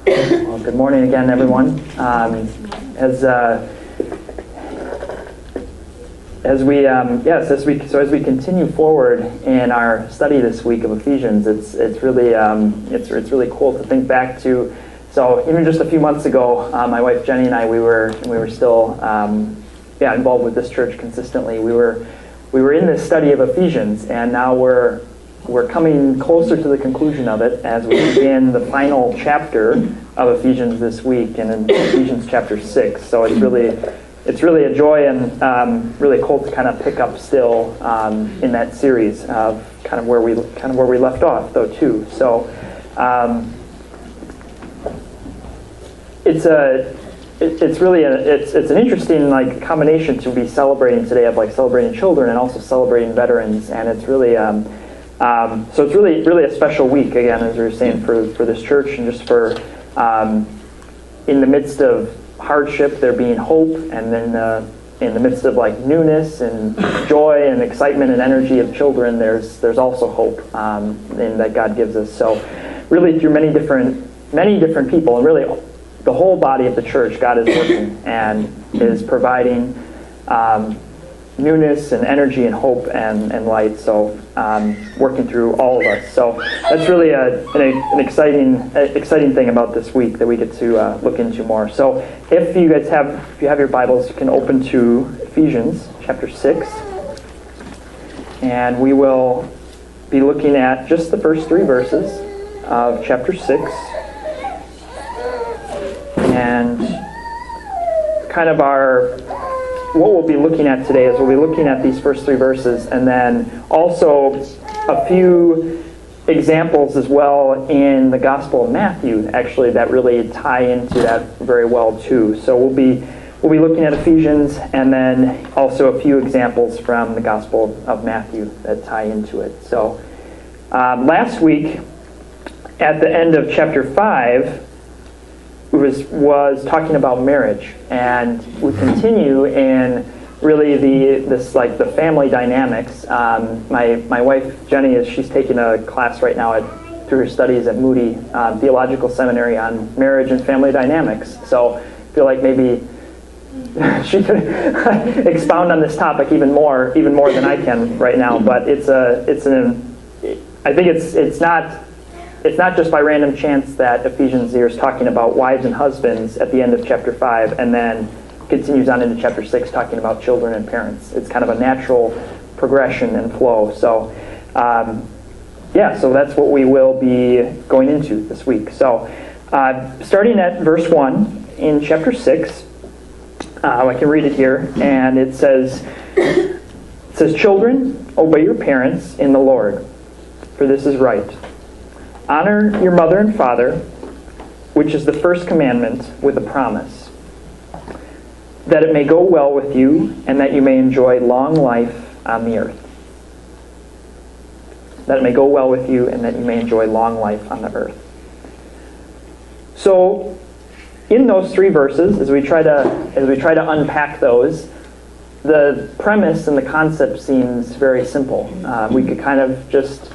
Well, good morning again, everyone. As we continue forward in our study this week of Ephesians, it's really cool to think back to. So even just a few months ago, my wife Jenny and I we were still involved with this church consistently. We were in this study of Ephesians, and now we're coming closer to the conclusion of it as we begin the final chapter of Ephesians this week, and in Ephesians chapter 6. So it's really a joy and really cool to kind of pick up still in that series of kind of where we left off, though, too. So it's an interesting combination to be celebrating today of celebrating children and also celebrating veterans, and it's really so it's really a special week again, as we were saying, for this church, and just for in the midst of hardship there being hope, and then in the midst of newness and joy and excitement and energy of children, there's also hope in that God gives us. So really through many different people, and really the whole body of the church, God is working and is providing newness and energy and hope and light. So working through all of us. So that's really an exciting thing about this week that we get to look into more. So if you have your Bibles, you can open to Ephesians chapter 6, and we will be looking at just the first 3 verses of chapter 6, and kind of what we'll be looking at today is we'll be looking at these first 3 verses, and then also a few examples as well in the Gospel of Matthew, actually, that really tie into that very well too. So we'll be looking at Ephesians, and then also a few examples from the Gospel of Matthew that tie into it. So last week, at the end of chapter 5, was talking about marriage, and we continue in really the family dynamics. My wife Jenny she's taking a class right now through her studies at Moody Theological Seminary on marriage and family dynamics. So I feel like maybe she could expound on this topic even more than I can right now. But I think it's not just by random chance that Ephesians here is talking about wives and husbands at the end of chapter 5, and then continues on into chapter 6 talking about children and parents. It's kind of a natural progression and flow. So, so that's what we will be going into this week. So, starting at verse 1 in chapter 6, I can read it here, and it says, "Children, obey your parents in the Lord, for this is right. Honor your mother and father, which is the first commandment with a promise, that it may go well with you and that you may enjoy long life on the earth." That it may go well with you and that you may enjoy long life on the earth. So, in those 3 verses, as we try to unpack those, the premise and the concept seems very simple. We could kind of just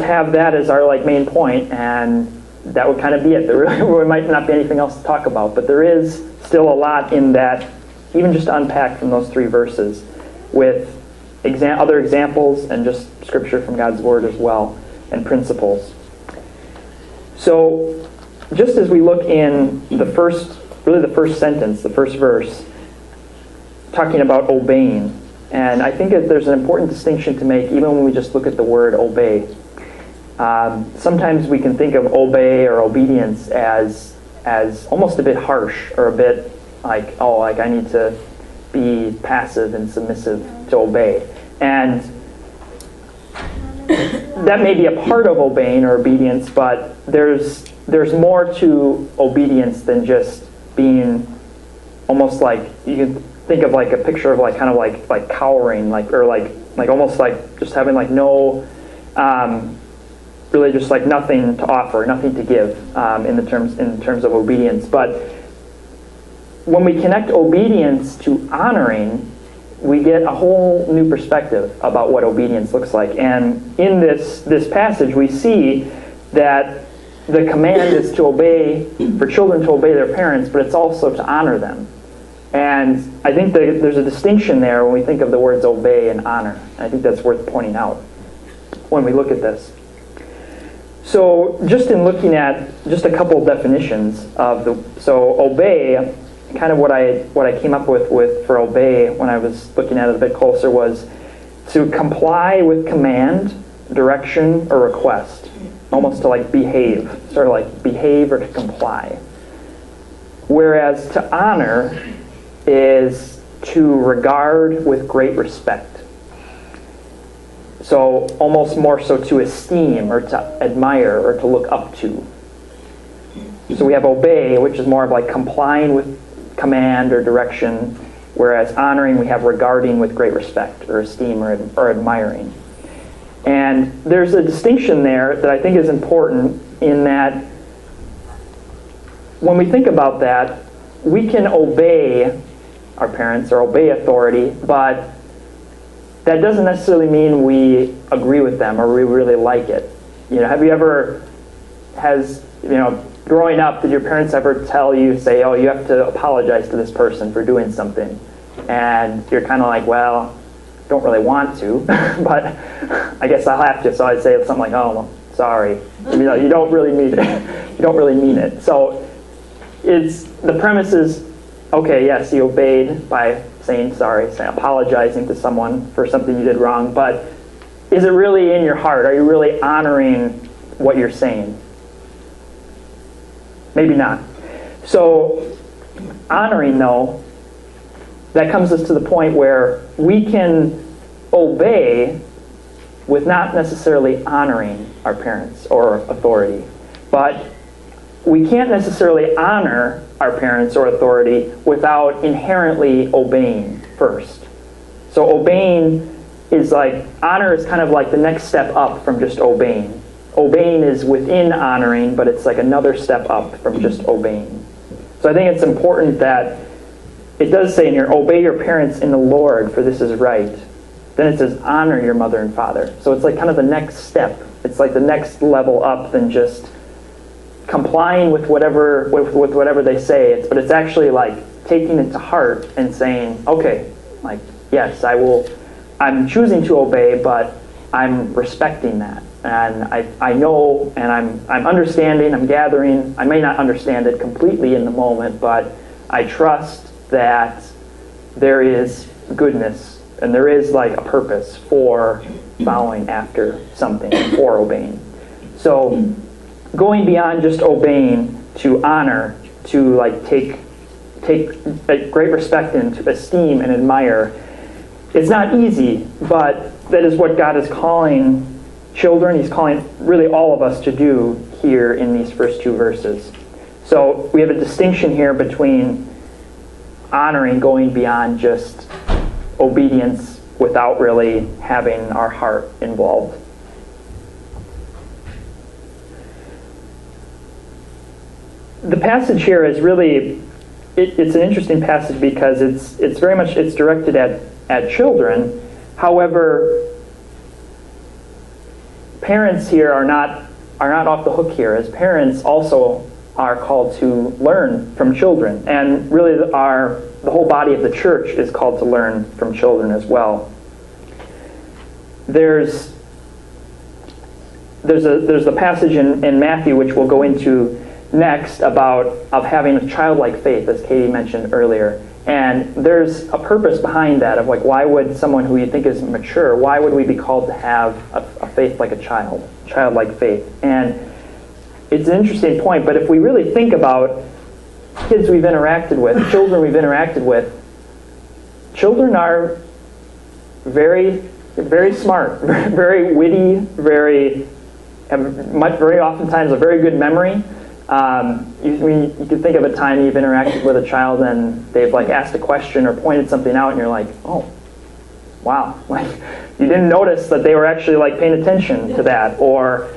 have that as our main point, and that would kind of be it. There might not be anything else to talk about, but there is still a lot in that, even just to unpack from those 3 verses, with other examples and just scripture from God's Word as well, and principles. So, just as we look in the first sentence, the first verse, talking about obeying. And I think there's an important distinction to make even when we just look at the word obey. Sometimes we can think of obey or obedience as almost a bit harsh, or a bit I need to be passive and submissive to obey. And that may be a part of obeying or obedience, but there's more to obedience than just being almost you can think of a picture of kind of cowering, or almost just having no really just nothing to offer, nothing to give in terms of obedience. But when we connect obedience to honoring, we get a whole new perspective about what obedience looks like. And in this passage, we see that the command is to obey, for children to obey their parents, but it's also to honor them. And I think that there's a distinction there when we think of the words obey and honor. And I think that's worth pointing out when we look at this. So just in looking at just a couple of definitions of so obey, kind of what I came up with for obey when I was looking at it a bit closer was to comply with command, direction, or request. Almost to like behave, sort of like behave or to comply. Whereas to honor is to regard with great respect. So almost more so to esteem or to admire or to look up to. So we have obey, which is more of like complying with command or direction, whereas honoring we have regarding with great respect or esteem or admiring. And there's a distinction there that I think is important in that when we think about that, we can obey our parents or obey authority, but that doesn't necessarily mean we agree with them or we really like it. You know, have you ever, growing up, did your parents ever tell you, say, oh, you have to apologize to this person for doing something? And you're kind of like, well, don't really want to, but I guess I'll have to. So I'd say something like, "Oh, well, sorry." You don't really mean it. You don't really mean it. So the premise is, okay, yes, you obeyed by saying sorry, apologizing to someone for something you did wrong. But is it really in your heart? Are you really honoring what you're saying? Maybe not. So honoring, though, that comes us to the point where we can obey with not necessarily honoring our parents or authority. But we can't necessarily honor our parents or authority without inherently obeying first. So obeying is like, honor is kind of like the next step up from just obeying. Obeying is within honoring, but it's like another step up from just obeying. So I think it's important that it does say in here, obey your parents in the Lord, for this is right. Then it says, honor your mother and father. So it's like kind of the next step. It's like the next level up than just complying with whatever they say. But it's actually like taking it to heart and saying, okay, like, yes, I'm choosing to obey, but I'm respecting that. And I know, and I'm understanding, I'm gathering. I may not understand it completely in the moment, but I trust that there is goodness and there is like a purpose for following after something, for obeying. So going beyond just obeying to honor, to like take great respect in, to esteem and admire, it's not easy, but that is what God is calling children. He's calling really all of us to do here in these first two verses. So we have a distinction here between honoring, going beyond just obedience without really having our heart involved. The passage here is really, it's an interesting passage because it's very much, it's directed at children. However, parents here are not off the hook here, as parents also are called to learn from children, and really the whole body of the church is called to learn from children as well. There's the passage in Matthew, which we'll go into next, of having a childlike faith, as Katie mentioned earlier. And there's a purpose behind that, of like, why would someone who you think is mature, why would we be called to have a faith like a childlike faith? And it's an interesting point, but if we really think about kids we've interacted with, children we've interacted with, children are very, very smart, very witty, very oftentimes a very good memory. You can think of a time you've interacted with a child and they've like asked a question or pointed something out, and you're like, oh, wow, like you didn't notice that they were actually like paying attention to that, or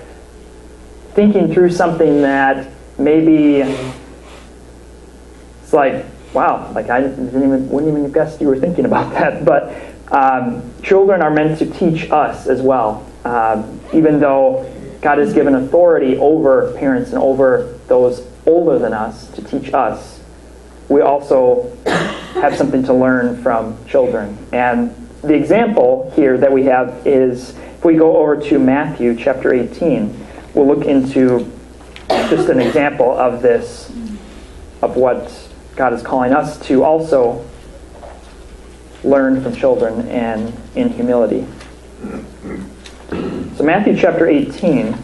thinking through something that maybe it's like, wow, like I wouldn't even have guessed you were thinking about that. But children are meant to teach us as well, even though God has given authority over parents and over those older than us to teach us, we also have something to learn from children. And the example here that we have is, if we go over to Matthew chapter 18, we'll look into just an example of this, of what God is calling us to also learn from children and in humility. So Matthew chapter 18.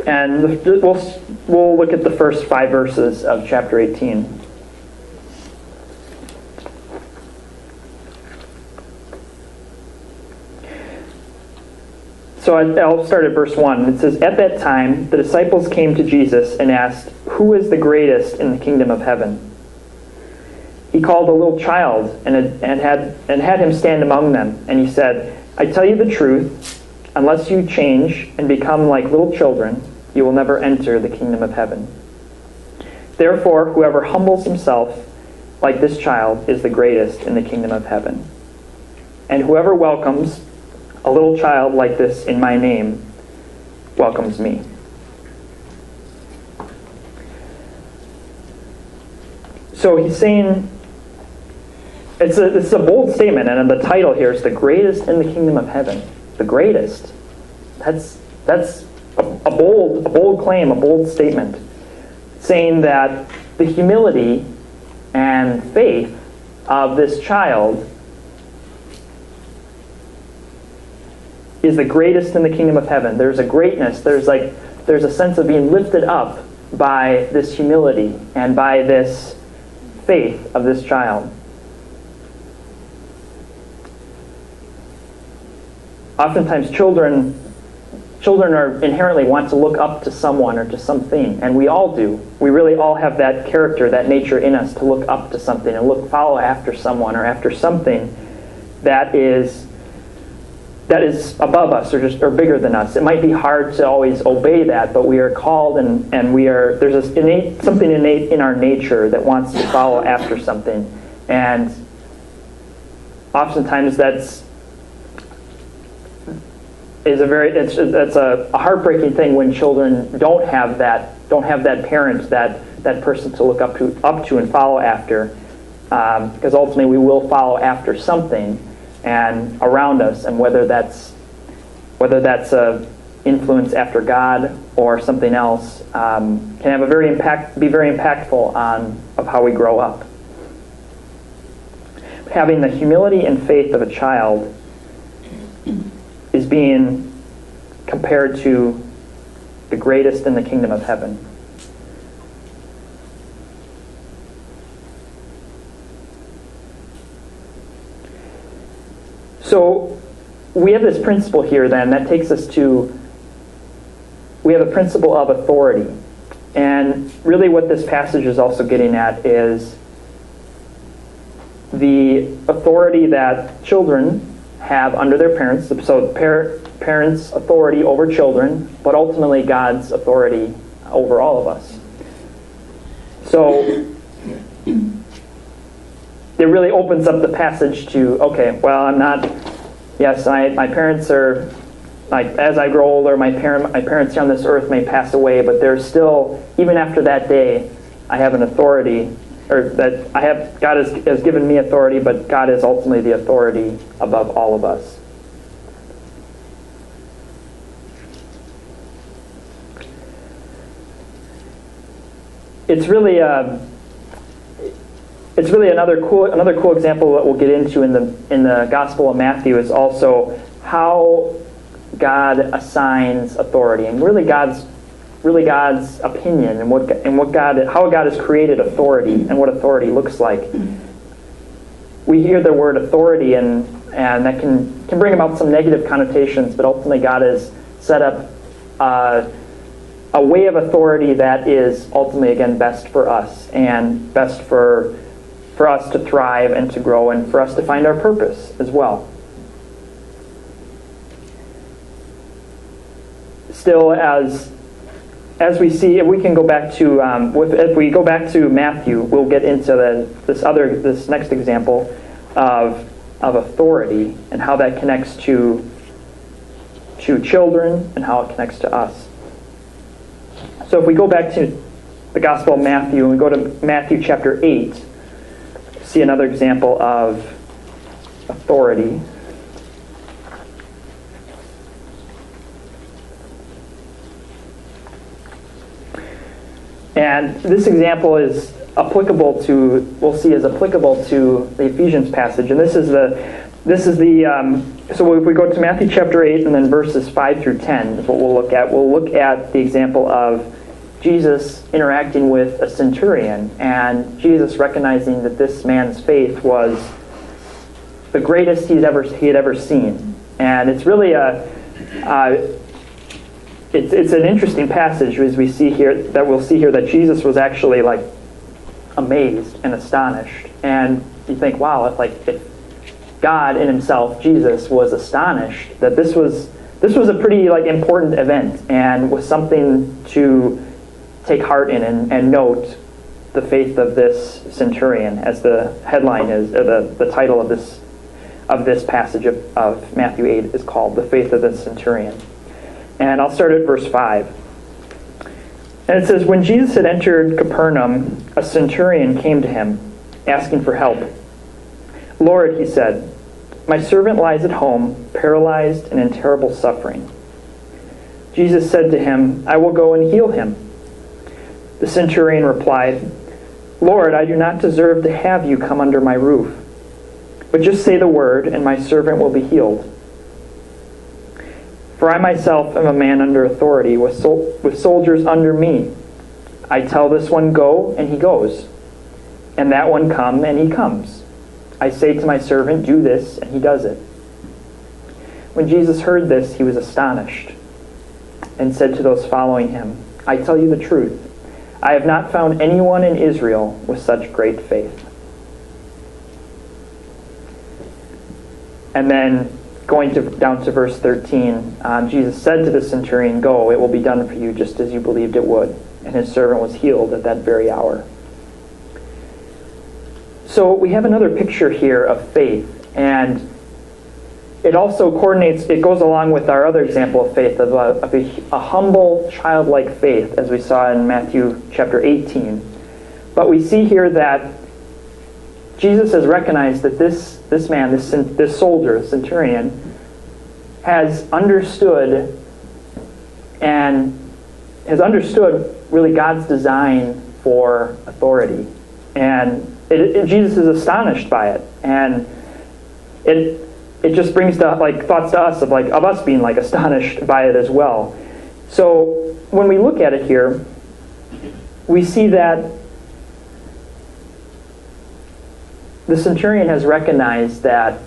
And we'll look at the first 5 verses of chapter 18. So I'll start at verse 1. It says, "At that time, the disciples came to Jesus and asked, 'Who is the greatest in the kingdom of heaven?' He called a little child and had him stand among them. And he said, 'I tell you the truth, unless you change and become like little children, you will never enter the kingdom of heaven. Therefore, whoever humbles himself like this child is the greatest in the kingdom of heaven. And whoever welcomes a little child like this in my name welcomes me.'" So he's saying, it's a bold statement, and the title here is "The Greatest in the Kingdom of Heaven." The greatest. That's a bold claim, a bold statement, saying that the humility and faith of this child is the greatest in the kingdom of heaven. There's a greatness, there's a sense of being lifted up by this humility and by this faith of this child. Oftentimes children are inherently want to look up to someone or to something, and we all do. We really all have that character, that nature in us to look up to something and follow after someone or after something that is above us or bigger than us. It might be hard to always obey that, but we are called and there's something innate in our nature that wants to follow after something. And oftentimes that's a heartbreaking thing when children don't have that parent, that person to look up to and follow after, because ultimately we will follow after something and around us, and whether that's a influence after God or something else, can have be very impactful of how we grow up. Having the humility and faith of a child is being compared to the greatest in the kingdom of heaven. So we have this principle here then that takes us to, we have a principle of authority. And really what this passage is also getting at is the authority that children have under their parents. So parents' authority over children, but ultimately God's authority over all of us. So it really opens up the passage to, okay, well, my parents are, like, as I grow older, my parents here on this earth may pass away, but there's still, even after that day, I have an authority, or that God has given me authority, but God is ultimately the authority above all of us. It's really another cool example that we'll get into in the Gospel of Matthew is also how God assigns authority, and really God's opinion, and how God has created authority and what authority looks like. We hear the word authority and that can bring about some negative connotations, but ultimately God has set up a way of authority that is ultimately, again, best for us and best for us to thrive and to grow and for us to find our purpose as well. Still, as we see, if we can go back to if we go back to Matthew, we'll get into this next example of of authority and how that connects to children and how it connects to us. So if we go back to the Gospel of Matthew and we go to Matthew chapter 8, see another example of authority. And this example is applicable to, we'll see, is applicable to the Ephesians passage. And so if we go to Matthew chapter 8 and then verses 5 through 10 is what we'll look at. We'll look at the example of Jesus interacting with a centurion and Jesus recognizing that this man's faith was the greatest he had ever seen. And it's really it's an interesting passage as we see here, that we'll see here that Jesus was actually like amazed and astonished. And you think, wow, like if God in himself, Jesus, was astonished that this was a pretty like important event and was something to take heart in and note the faith of this centurion, as the headline is, or the title of this passage of Matthew 8 is called, The Faith of the Centurion. And I'll start at verse 5. And it says, "When Jesus had entered Capernaum, a centurion came to him, asking for help. 'Lord,' he said, 'my servant lies at home, paralyzed and in terrible suffering.' Jesus said to him, 'I will go and heal him.' The centurion replied, 'Lord, I do not deserve to have you come under my roof, but just say the word, and my servant will be healed. For I myself am a man under authority, with soldiers under me. I tell this one, go, and he goes, and that one, come, and he comes. I say to my servant, do this, and he does it.' When Jesus heard this, he was astonished, and said to those following him, 'I tell you the truth, I have not found anyone in Israel with such great faith.'" And then going down to verse 13, Jesus said to the centurion, "Go, it will be done for you just as you believed it would." And his servant was healed at that very hour. So we have another picture here of faith, and it also coordinates, it goes along with our other example of faith, of a humble, childlike faith, as we saw in Matthew chapter 18. But we see here that Jesus has recognized that this man, this soldier, the centurion, has understood really God's design for authority. And Jesus is astonished by it. And it just brings thoughts to us of us being astonished by it as well. So when we look at it here, we see that the centurion has recognized that,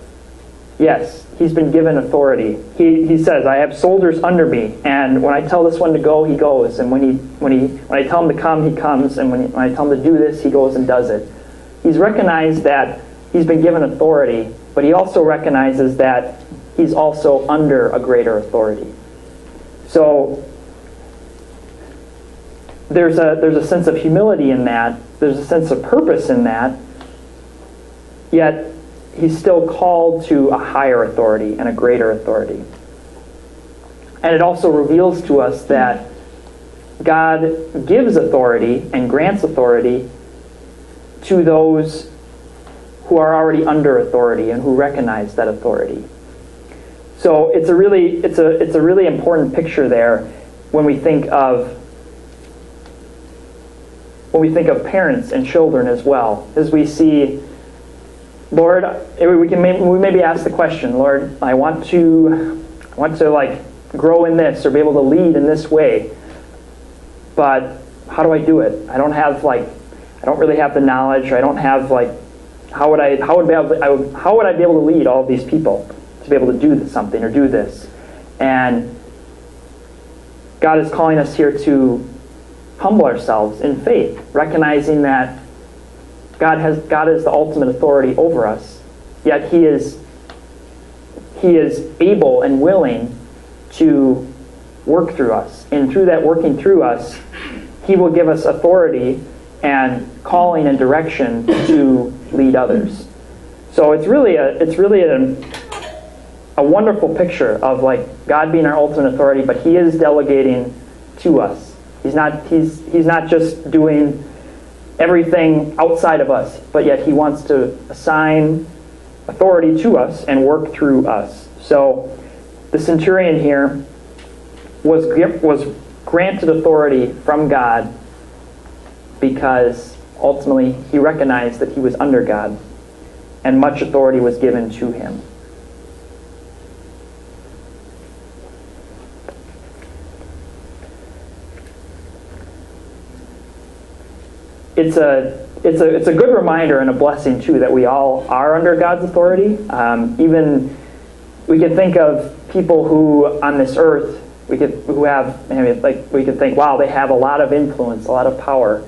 yes, he's been given authority. He says, "I have soldiers under me, and when I tell this one to go, he goes. And when I tell him to come, he comes. And when I tell him to do this, he goes and does it." He's recognized that he's been given authority, but he also recognizes that he's also under a greater authority. So there's a sense of humility in that. There's a sense of purpose in that. Yet he's still called to a higher authority and a greater authority. And it also reveals to us that God gives authority and grants authority to those who are already under authority and who recognize that authority. So it's a really important picture there when we think of parents and children as well, as we see, Lord, we maybe ask the question, Lord, I want to grow in this or be able to lead in this way, but how do I do it? I don't really have the knowledge. I don't have how would I be able to lead all of these people to be able to do something or do this? And God is calling us here to humble ourselves in faith, recognizing that God is the ultimate authority over us, yet He is able and willing to work through us. And through that working through us, He will give us authority and calling and direction to lead others. So it's really a wonderful picture of like God being our ultimate authority, but He is delegating to us. He's not just doing everything outside of us, but yet He wants to assign authority to us and work through us. So the centurion here was granted authority from God because ultimately he recognized that he was under God, and much authority was given to him. It's a good reminder and a blessing too that we all are under God's authority. Even we could think of people who on this earth we could think, wow, they have a lot of influence, a lot of power,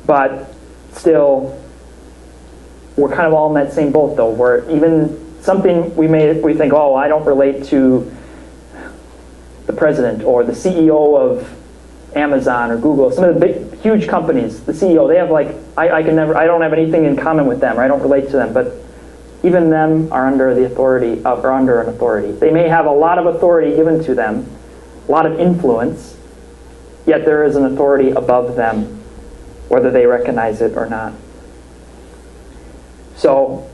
but still we're kind of all in that same boat though. Where even something we think, oh, I don't relate to the president or the CEO of Amazon or Google, some of the big, huge companies, the CEO, they have like, I don't have anything in common with them, or I don't relate to them, but even them are under the authority of, or under an authority. They may have a lot of authority given to them, a lot of influence, yet there is an authority above them, whether they recognize it or not. So,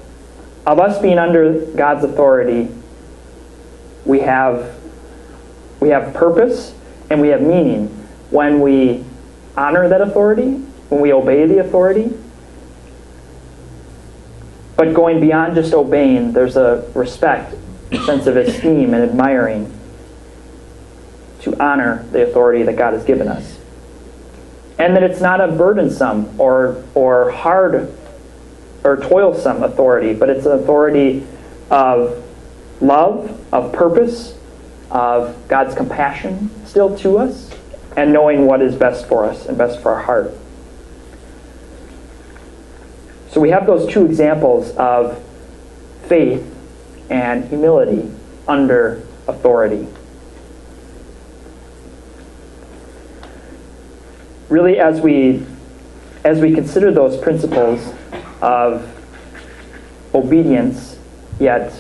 of us being under God's authority, we have purpose and we have meaning when we honor that authority, when we obey the authority. But going beyond just obeying, there's a respect, a sense of esteem and admiring to honor the authority that God has given us. And that it's not a burdensome or hard or toilsome authority, but it's an authority of love, of purpose, of God's compassion still to us, and knowing what is best for us and best for our heart. So we have those two examples of faith and humility under authority. Really, as we consider those principles of obedience, yet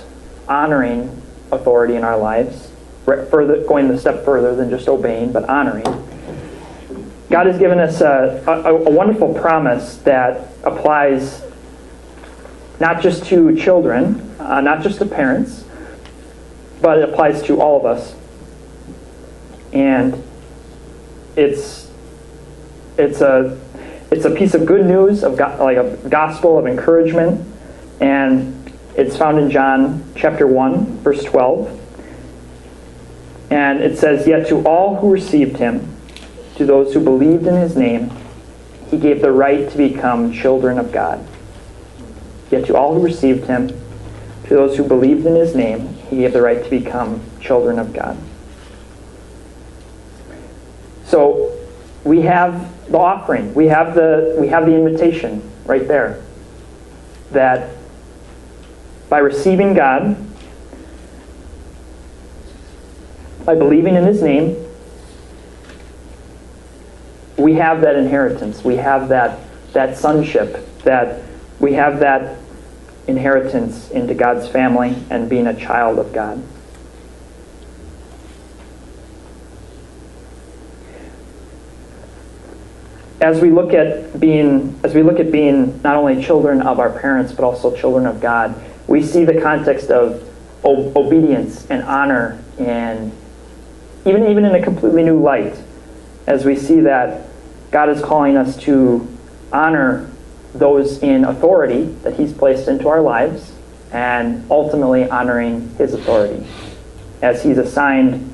honoring authority in our lives, going a step further than just obeying, but honoring, God has given us a wonderful promise that applies not just to children, not just to parents, but it applies to all of us. And it's a piece of good news, like a gospel of encouragement, and it's found in John chapter 1, verse 12. And it says, "Yet to all who received him, to those who believed in his name, he gave the right to become children of God." Yet to all who received him, to those who believed in his name, he gave the right to become children of God. So we have the offering, we have the invitation right there, that by receiving God, by believing in his name, we have that inheritance. We have that sonship, that we have that inheritance into God's family and being a child of God. As we look at being not only children of our parents but also children of God, we see the context of obedience and honor, and even in a completely new light, as we see that God is calling us to honor those in authority that he's placed into our lives, and ultimately honoring his authority as he has assigned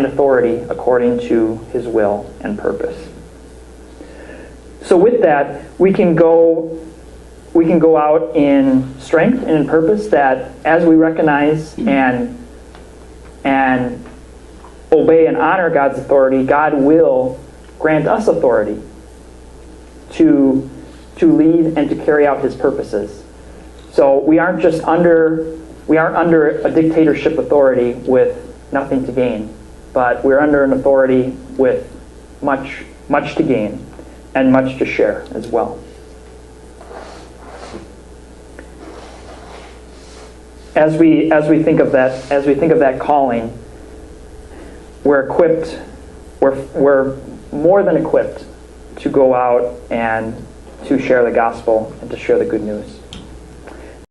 authority according to his will and purpose. So with that, we can go out in strength and in purpose, that as we recognize and obey and honor God's authority, God will grant us authority to lead and to carry out his purposes. So we aren't under a dictatorship authority with nothing to gain, but we're under an authority with much to gain and much to share as well. as we think of that calling, we're equipped. We're more than equipped to go out and to share the gospel and to share the good news.